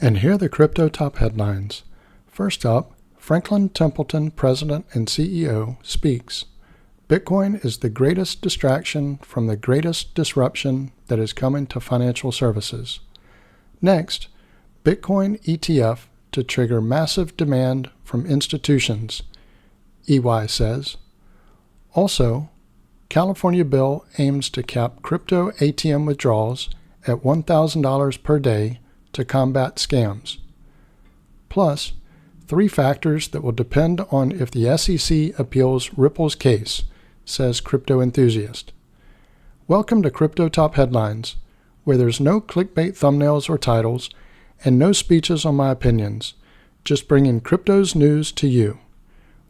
And here are the crypto top headlines. First up, Franklin Templeton, President and CEO, speaks. Bitcoin is the greatest distraction from the greatest disruption that is coming to financial services. Next, Bitcoin ETF to trigger massive demand from institutions, EY says. Also, California bill aims to cap crypto ATM withdrawals at $1,000 per day to combat scams. Plus, 3 factors that will depend on if the SEC appeals Ripple's case, says Crypto Enthusiast. Welcome to Crypto Top Headlines, where there's no clickbait thumbnails or titles, and no speeches on my opinions, just bringing crypto's news to you.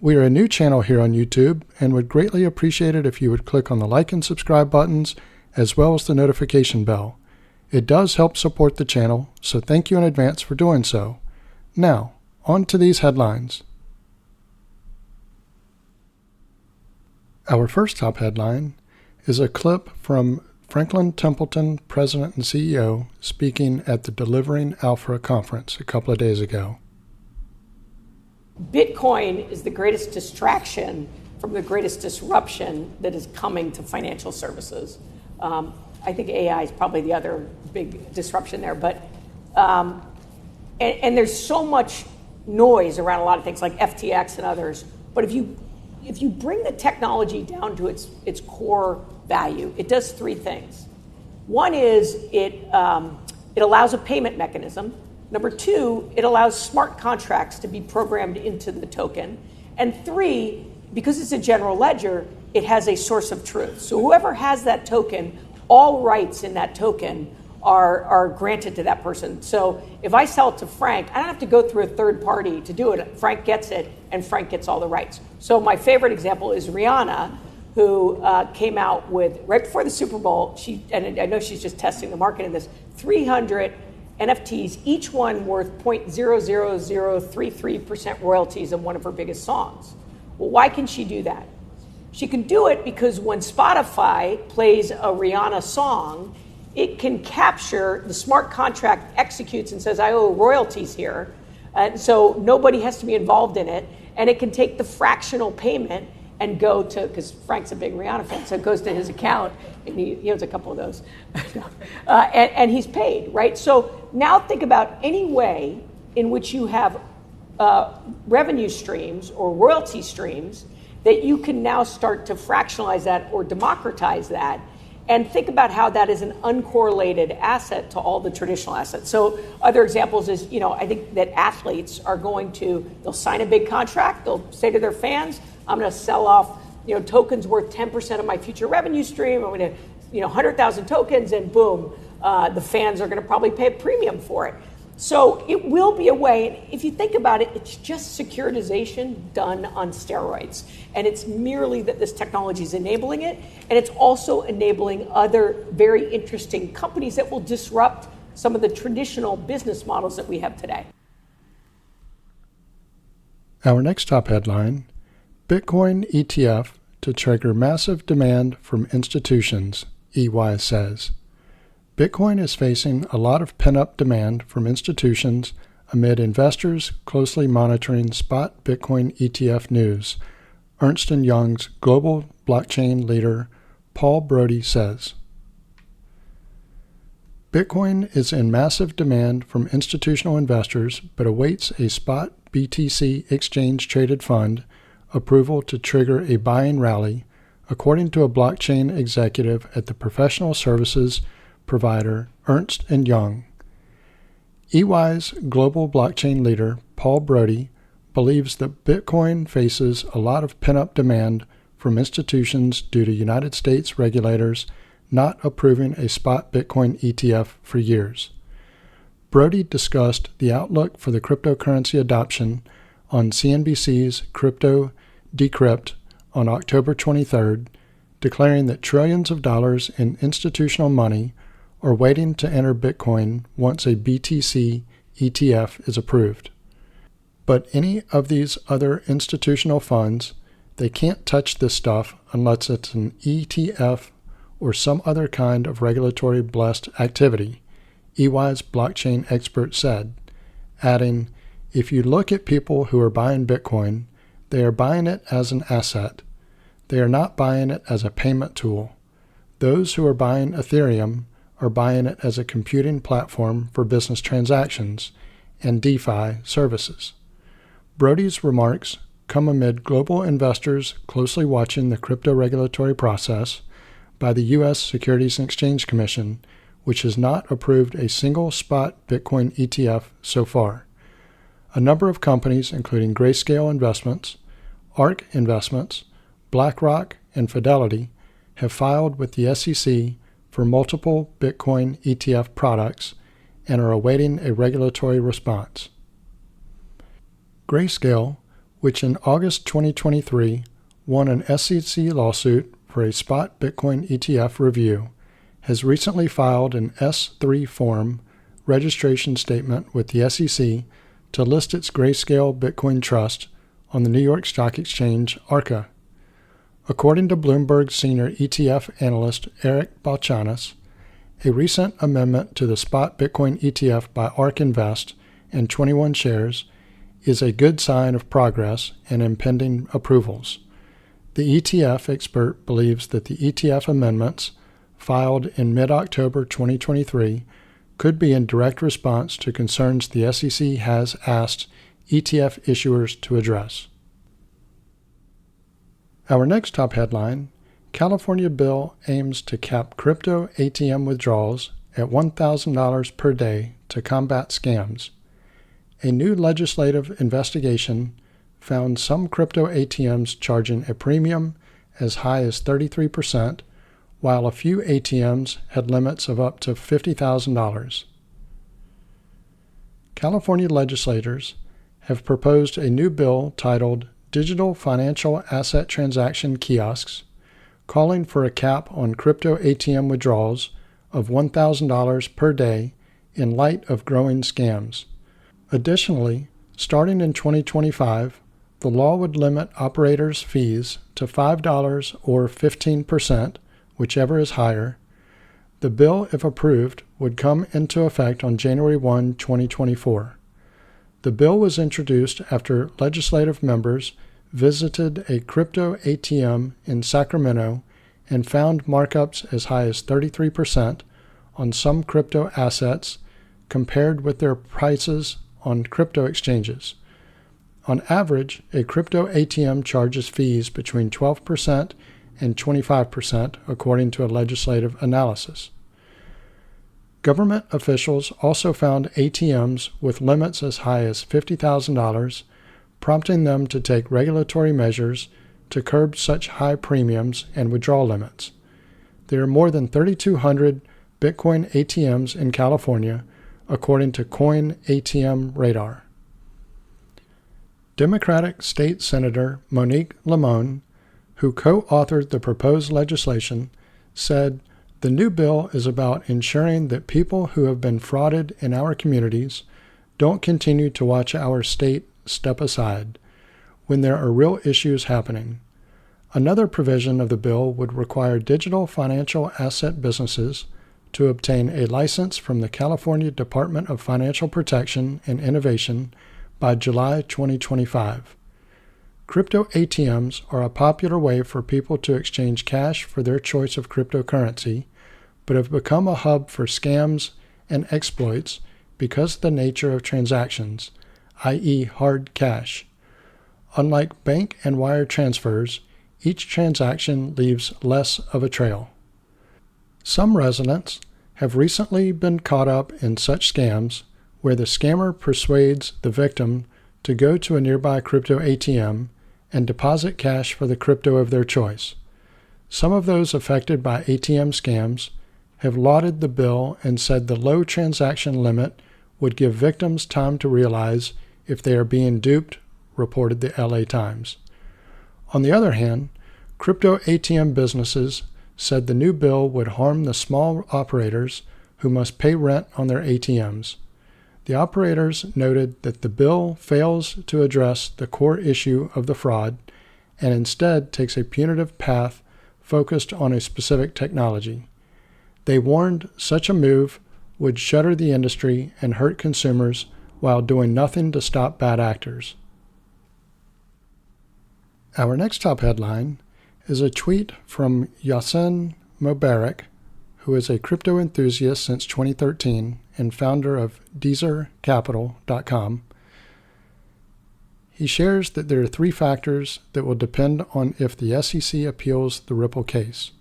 We are a new channel here on YouTube and would greatly appreciate it if you would click on the like and subscribe buttons as well as the notification bell. It does help support the channel, so thank you in advance for doing so. Now, on to these headlines. Our first top headline is a clip from Franklin Templeton, President and CEO, speaking at the Delivering Alpha conference a couple of days ago. Bitcoin is the greatest distraction from the greatest disruption that is coming to financial services. I think AI is probably the other big disruption there, but and there's so much noise around a lot of things like FTX and others. But if you bring the technology down to its core value, it does 3 things. One is it allows a payment mechanism. Number 2, it allows smart contracts to be programmed into the token. And 3, because it's a general ledger, it has a source of truth. So whoever has that token, all rights in that token are granted to that person. So if I sell it to Frank, I don't have to go through a third party to do it. Frank gets it, and Frank gets all the rights. So my favorite example is Rihanna, who came out with, right before the Super Bowl, and I know she's just testing the market in this, 300 NFTs, each one worth 0.00033% royalties on one of her biggest songs. Well, why can she do that? She can do it because when Spotify plays a Rihanna song, it can capture, the smart contract executes and says, I owe royalties here. And so nobody has to be involved in it. And it can take the fractional payment and go to, because Frank's a big Rihanna fan, so it goes to his account, and he owns a couple of those, and he's paid, right? So now think about any way in which you have revenue streams or royalty streams that you can now start to fractionalize that or democratize that, and think about how that is an uncorrelated asset to all the traditional assets. So other examples is, I think that athletes are they'll sign a big contract, they'll say to their fans, I'm going to sell off, tokens worth 10% of my future revenue stream. I'm going to, 100,000 tokens, and boom, the fans are going to probably pay a premium for it. So it will be a way, if you think about it, it's just securitization done on steroids. And it's merely that this technology is enabling it, and it's also enabling other very interesting companies that will disrupt some of the traditional business models that we have today. Our next top headline, Bitcoin ETF to trigger massive demand from institutions, EY says. Bitcoin is facing a lot of pent-up demand from institutions amid investors closely monitoring spot Bitcoin ETF news, Ernst & Young's global blockchain leader Paul Brody says. Bitcoin is in massive demand from institutional investors but awaits a spot BTC exchange-traded fund approval to trigger a buying rally, according to a blockchain executive at the professional services provider Ernst & Young. EY's global blockchain leader, Paul Brody, believes that Bitcoin faces a lot of pent-up demand from institutions due to United States regulators not approving a spot Bitcoin ETF for years. Brody discussed the outlook for the cryptocurrency adoption on CNBC's Crypto Decrypt on October 23rd, declaring that trillions of dollars in institutional money are waiting to enter Bitcoin once a BTC ETF is approved. But any of these other institutional funds, they can't touch this stuff unless it's an ETF or some other kind of regulatory blessed activity, EY's blockchain expert said. adding, "If you look at people who are buying Bitcoin, they are buying it as an asset. They are not buying it as a payment tool. Those who are buying Ethereum are buying it as a computing platform for business transactions and DeFi services." Brody's remarks come amid global investors closely watching the crypto regulatory process by the U.S. Securities and Exchange Commission, which has not approved a single spot Bitcoin ETF so far. A number of companies, including Grayscale Investments, ARK Investments, BlackRock, and Fidelity, have filed with the SEC for multiple Bitcoin ETF products and are awaiting a regulatory response. Grayscale, which in August 2023 won an SEC lawsuit for a spot Bitcoin ETF review, has recently filed an S-3 form registration statement with the SEC to list its Grayscale Bitcoin Trust on the New York Stock Exchange ARCA. According to Bloomberg senior ETF analyst Eric Balchanas, a recent amendment to the spot Bitcoin ETF by ARK Invest and 21 shares is a good sign of progress and impending approvals. The ETF expert believes that the ETF amendments, filed in mid-October 2023, could be in direct response to concerns the SEC has asked ETF issuers to address. Our next top headline: California bill aims to cap crypto ATM withdrawals at $1,000 per day to combat scams. A new legislative investigation found some crypto ATMs charging a premium as high as 33%, while a few ATMs had limits of up to $50,000. California legislators have proposed a new bill titled Digital Financial Asset Transaction Kiosks, calling for a cap on crypto ATM withdrawals of $1,000 per day in light of growing scams. Additionally, starting in 2025, the law would limit operators' fees to $5 or 15%, whichever is higher. The bill, if approved, would come into effect on January 1, 2024. The bill was introduced after legislative members visited a crypto ATM in Sacramento and found markups as high as 33% on some crypto assets compared with their prices on crypto exchanges. On average, a crypto ATM charges fees between 12% and 25%, according to a legislative analysis. Government officials also found ATMs with limits as high as $50,000, prompting them to take regulatory measures to curb such high premiums and withdrawal limits. There are more than 3,200 Bitcoin ATMs in California, according to Coin ATM Radar. Democratic State Senator Monique Limon, who co-authored the proposed legislation, said, "The new bill is about ensuring that people who have been frauded in our communities don't continue to watch our state step aside when there are real issues happening." Another provision of the bill would require digital financial asset businesses to obtain a license from the California Department of Financial Protection and Innovation by July 2025. Crypto ATMs are a popular way for people to exchange cash for their choice of cryptocurrency, but have become a hub for scams and exploits because of the nature of transactions, i.e. hard cash. Unlike bank and wire transfers, each transaction leaves less of a trail. Some residents have recently been caught up in such scams where the scammer persuades the victim to go to a nearby crypto ATM and deposit cash for the crypto of their choice. Some of those affected by ATM scams have lauded the bill and said the low transaction limit would give victims time to realize if they are being duped, reported the LA Times. On the other hand, crypto ATM businesses said the new bill would harm the small operators who must pay rent on their ATMs. The operators noted that the bill fails to address the core issue of the fraud and instead takes a punitive path focused on a specific technology. They warned such a move would shutter the industry and hurt consumers while doing nothing to stop bad actors. Our next top headline is a tweet from Yasin Mubarak, who is a crypto enthusiast since 2013 and founder of DeezerCapital.com. He shares that there are 3 factors that will depend on if the SEC appeals the Ripple case.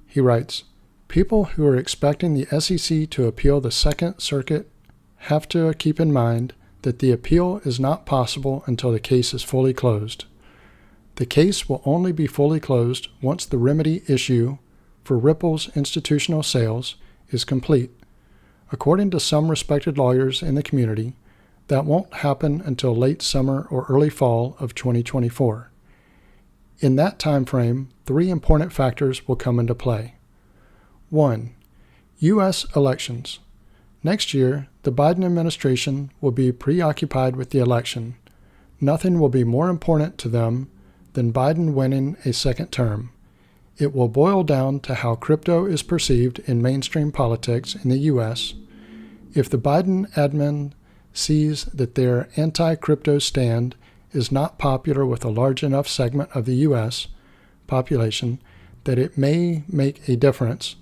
He writes, "People who are expecting the SEC to appeal the Second Circuit have to keep in mind that the appeal is not possible until the case is fully closed. The case will only be fully closed once the remedy issue for Ripple's institutional sales is complete. According to some respected lawyers in the community, that won't happen until late summer or early fall of 2024. In that time frame, 3 important factors will come into play. 1. U.S. elections. Next year, the Biden administration will be preoccupied with the election. Nothing will be more important to them than Biden winning a second term. It will boil down to how crypto is perceived in mainstream politics in the U.S. If the Biden admin sees that their anti-crypto stand is not popular with a large enough segment of the U.S. population that it may make a difference,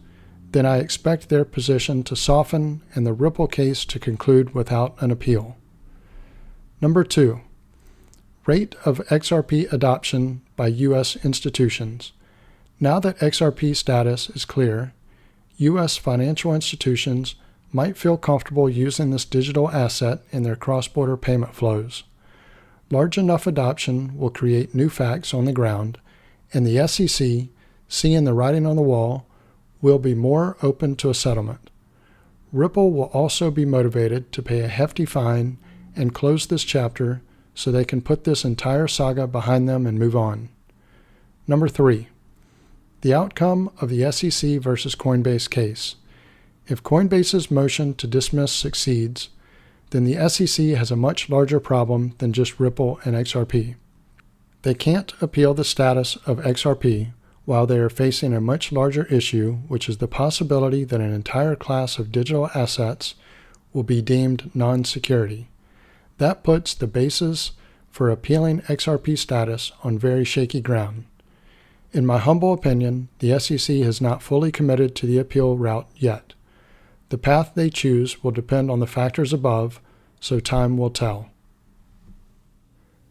then I expect their position to soften and the Ripple case to conclude without an appeal. Number 2. Rate of XRP adoption by U.S. institutions. Now that XRP status is clear, U.S. financial institutions might feel comfortable using this digital asset in their cross-border payment flows. Large enough adoption will create new facts on the ground, and the SEC, seeing the writing on the wall, will be more open to a settlement. Ripple will also be motivated to pay a hefty fine and close this chapter so they can put this entire saga behind them and move on. Number 3. The outcome of the SEC versus Coinbase case. If Coinbase's motion to dismiss succeeds, then the SEC has a much larger problem than just Ripple and XRP. They can't appeal the status of XRP while they are facing a much larger issue, which is the possibility that an entire class of digital assets will be deemed non-security. That puts the basis for appealing XRP status on very shaky ground. In my humble opinion, the SEC has not fully committed to the appeal route yet. The path they choose will depend on the factors above, so time will tell.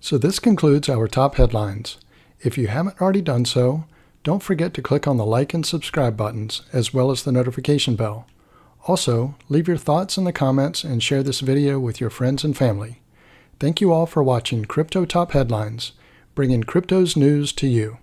So this concludes our top headlines. If you haven't already done so, don't forget to click on the like and subscribe buttons, as well as the notification bell. Also, leave your thoughts in the comments and share this video with your friends and family. Thank you all for watching Crypto Top Headlines, bringing crypto's news to you.